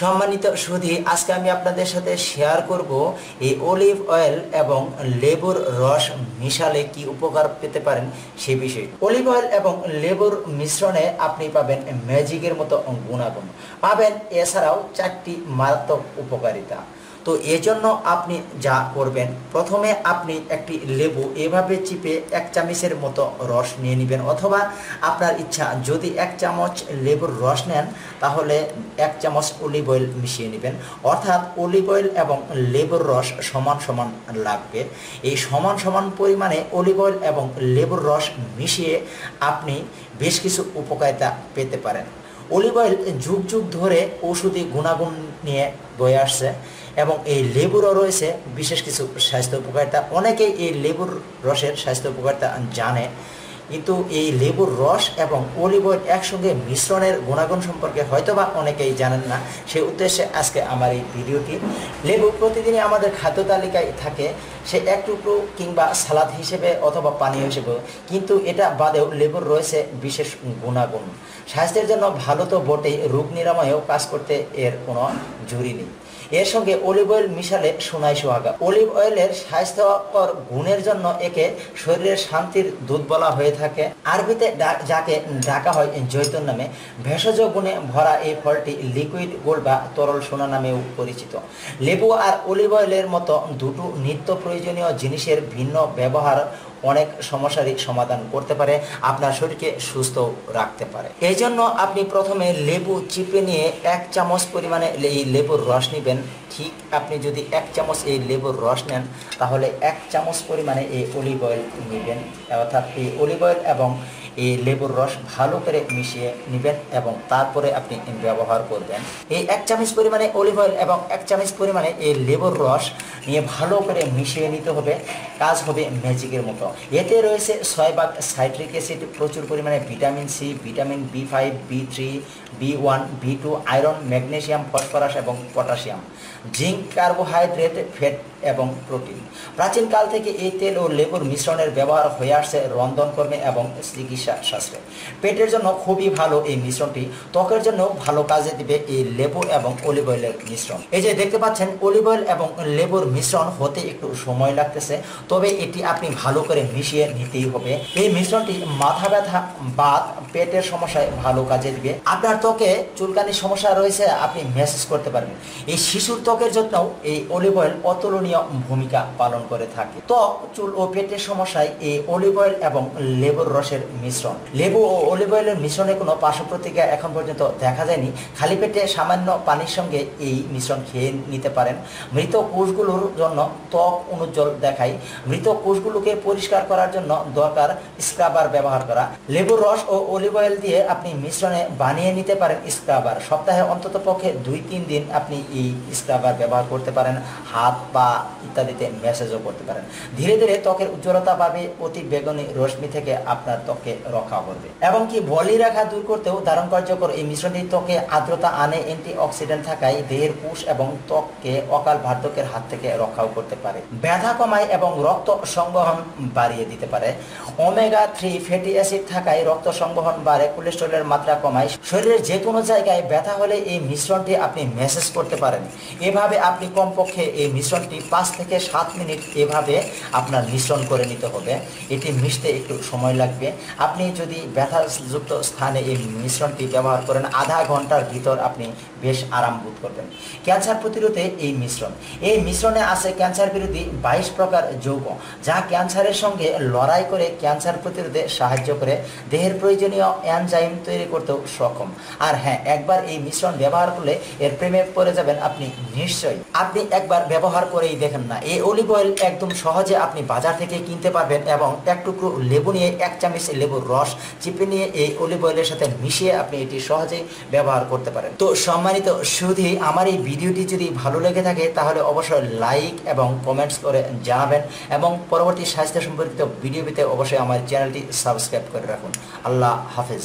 সম্মানিত সুধী, আজকে আমি আপনাদের সাথে শেয়ার করব এই অলিভ অয়েল এবং লেবুর রস মিশালে কি উপকার পেতে পারেন সে বিষয়ে। অলিভ অয়েল এবং লেবুর মিশ্রণে আপনি পাবেন ম্যাজিকের মতো গুণাগুণ, পাবেন এছাড়াও 4টি মারাত্মক উপকারিতা। তো এজন্য আপনি যা করবেন, প্রথমে আপনি একটি লেবু এভাবে চিপে 1 চামচের মতো রস নিয়ে নেবেন, অথবা আপনার ইচ্ছা যদি 1 চামচ লেবুর রস নেন তাহলে 1 চামচ অলিভ অয়েল মিশিয়ে নেবেন। অর্থাৎ অলিভ অয়েল এবং লেবুর রস সমান সমান লাগবে। এই সমান সমান পরিমাণে অলিভ অয়েল এবং লেবুর রস মিশিয়ে আপনি বেশ কিছু উপকারিতা পেতে পারেন। অলিভ অয়েল যুগ যুগ ধরে ঔষধি গুণাগুণ নিয়ে বয়ে আসছে এবং এই লেবুরও রয়েছে বিশেষ কিছু স্বাস্থ্য উপকারিতা। অনেকেই এই লেবুর রসের স্বাস্থ্য উপকারিতা জানে, কিন্তু এই লেবুর রস এবং অলিভ অয়েল একসঙ্গে মিশ্রণের গুণাগুণ সম্পর্কে হয়তোবা অনেকেই জানেন না। সেই উদ্দেশ্যে আজকে আমার এই ভিডিওটি। লেবু প্রতিদিনই আমাদের খাদ্য তালিকায় থাকে, সে এক টুকরো কিংবা সালাদ হিসেবে অথবা পানীয় হিসেবে, কিন্তু এটা বাদেও লেবুর রয়েছে বিশেষ গুণাগুণ। স্বাস্থ্যের জন্য ভালো তো বটেই, রোগ নিরাময়েও কাজ করতে এর কোনো জুড়ি নেই। এর সঙ্গে অলিভ অয়েল মিশালে সোনায় সোহাগা। অলিভ অয়েলের স্বাস্থ্যকর গুণের জন্য একে শরীরের শান্তির দুধ বলা হয়ে থাকে। আরবিতে যাকে ডাকা হয় জৈতুন নামে। ভেষজ গুণে ভরা এই ফলটি লিকুইড গোল্ড বা তরল সোনা নামেও পরিচিত। লেবু আর অলিভ অয়েলের মতো দুটো নিত্য প্রয়োজনীয় জিনিসের ভিন্ন ব্যবহার অনেক সমস্যারই সমাধান করতে পারে, আপনার শরীরকে সুস্থ রাখতে পারে। এই জন্য আপনি প্রথমে লেবু চিপে নিয়ে 1 চামচ পরিমাণে এই লেবুর রস নেবেন। ঠিক আপনি যদি 1 চামচ এই লেবুর রস নেন তাহলে 1 চামচ পরিমাণে এই অলিভ অয়েল নেবেন, অর্থাৎ এই অলিভ অয়েল এবং এই লেবুর রস ভালো করে মিশিয়ে নেবেন এবং তারপরে আপনি ব্যবহার করবেন। এই 1 চামচ পরিমাণে অলিভ অয়েল এবং 1 চামচ পরিমাণে এই লেবুর রস নিয়ে ভালো করে মিশিয়ে নিতে হবে। কাজ হবে ম্যাজিকের মতো। এতে রয়েছে 6 ভাগ সাইট্রিক অ্যাসিড, প্রচুর পরিমাণে vitamin C, vitamin B5, B3, B1, B2, iron, magnesium, phosphorus এবং পটাশিয়াম, জিঙ্ক, কার্বোহাইড্রেট, ফ্যাট এবং প্রোটিন। প্রাচীনকাল থেকে এই তেল ও লেবুর মিশ্রণের ব্যবহার হয়ে আসছে রন্ধনকর্মে এবং চিকিৎসা শাস্ত্রে। পেটের জন্য খুবই ভালো এই মিশ্রণটি। ত্বকের জন্য ভালো কাজে দিবে এই লেবু এবং অলিভ অয়েলের মিশ্রণ। এই যে দেখতে পাচ্ছেন, অলিভ অয়েল এবং লেবুর মিশ্রণ হতে একটু সময় লাগতেছে, তবে এটি আপনি ভালো করে মিশিয়ে নিতেই হবে। এই মিশ্রণটি মাথা ব্যথা, বাত, পেটের সমস্যায় ভালো কাজে দিবে। আপনার ত্বকে চুলকানির সমস্যা রয়েছে, আপনি ম্যাসেজ করতে পারবেন। এই শিশুর ত্বকের জন্যও এই অলিভ অয়েল অতুলনীয় ভূমিকা পালন করে থাকে। ত্বক, চুল ও পেটের সমস্যায় এই অলিভ অয়েল এবং লেবুর রসের মিশ্রণ। লেবু ও অলিভ অয়েলের মিশ্রণে কোনো পার্শ্ব প্রতিক্রিয়া এখন পর্যন্ত দেখা যায়নি। খালি পেটে সামান্য পানির সঙ্গে এই মিশ্রণ খেয়ে নিতে পারেন। মৃত কোষগুলোর জন্য ত্বক অনুজ্জ্বল দেখায়। মৃত কোষগুলোকে পরিষ্কার করার জন্য দরকার স্ক্রাবার ব্যবহার করা। লেবুর রস ও অলিভ অয়েল দিয়ে আপনি মিশ্রণে বানিয়ে নিতে পারেন স্ক্রাবার। সপ্তাহে অন্তত পক্ষে 2-3 দিন আপনি এই স্ক্রাবার ব্যবহার করতে পারেন। হাত, পা ইত্যাদিতে ম্যাসেজও করতে পারেন। ধীরে ধীরে ত্বকের উজ্জ্বলতা পাবে, অতি বেগুনি রশ্মি থেকে আপনার ত্বককে রক্ষা করবে এবং কি বলিরেখা দূর করতেও দারুণ কার্যকর। এই মিশ্রণটি ত্বকে আর্দ্রতা আনে, অ্যান্টিঅক্সিডেন্ট থাকায় দেহের কোষ এবং ত্বককে অকাল বার্ধক্যের হাত থেকে রক্ষাও করতে পারে। ব্যথা কমায় এবং রক্ত সংবহন বাড়িয়ে দিতে পারে। ওমেগা 3 ফ্যাটি অ্যাসিড থাকায় রক্ত সংবহন বাড়ে, কোলেস্টেরলের মাত্রা কমায়। শরীরের যে কোনো জায়গায় ব্যথা হলে এই মিশ্রণটি আপনি ম্যাসেজ করতে পারেন। এভাবে আপনি কমপক্ষে এই মিশ্রণটি 5 থেকে 7 মিনিট এভাবে আপনার মিশ্রণ করে নিতে হবে। এটি মিশতে একটু সময় লাগবে। আপনি যদি ব্যথাযুক্ত স্থানে এই মিশ্রণটি ব্যবহার করেন, আধা ঘন্টার ভিতর আপনি বেশ আরাম বোধ করবেন। ক্যান্সার প্রতিরোধে এই মিশ্রণ। এই মিশ্রণে আছে ক্যান্সার বিরোধী 22 প্রকার যৌগ, যা ক্যান্সারের সঙ্গে লড়াই করে ক্যান্সার প্রতিরোধে সাহায্য করে, দেহের প্রয়োজনীয় এনজাইম তৈরি করতেও সক্ষম। আর হ্যাঁ, একবার এই মিশ্রণ ব্যবহার করলে এর প্রেমে পড়ে যাবেন আপনি নিশ্চয়ই। আপনি একবার ব্যবহার করেই দেখেন না। এই অলিভ অয়েল একদম সহজে আপনি বাজার থেকে কিনতে পারবেন এবং 1 টুকরো লেবু নিয়ে 1 চামচ লেবুর রস চিপে নিয়ে এই অলিভ অয়েলের সাথে মিশিয়ে আপনি এটি সহজেই ব্যবহার করতে পারেন। তো সম্মানিত সুধী, আমার এই ভিডিওটি যদি ভালো লেগে থাকে তাহলে অবশ্যই লাইক এবং কমেন্টস করে জানাবেন এবং পরবর্তী স্বাস্থ্য সম্পর্কিত ভিডিও পেতে অবশ্যই আমার চ্যানেলটি সাবস্ক্রাইব করে রাখুন। আল্লাহ হাফেজ।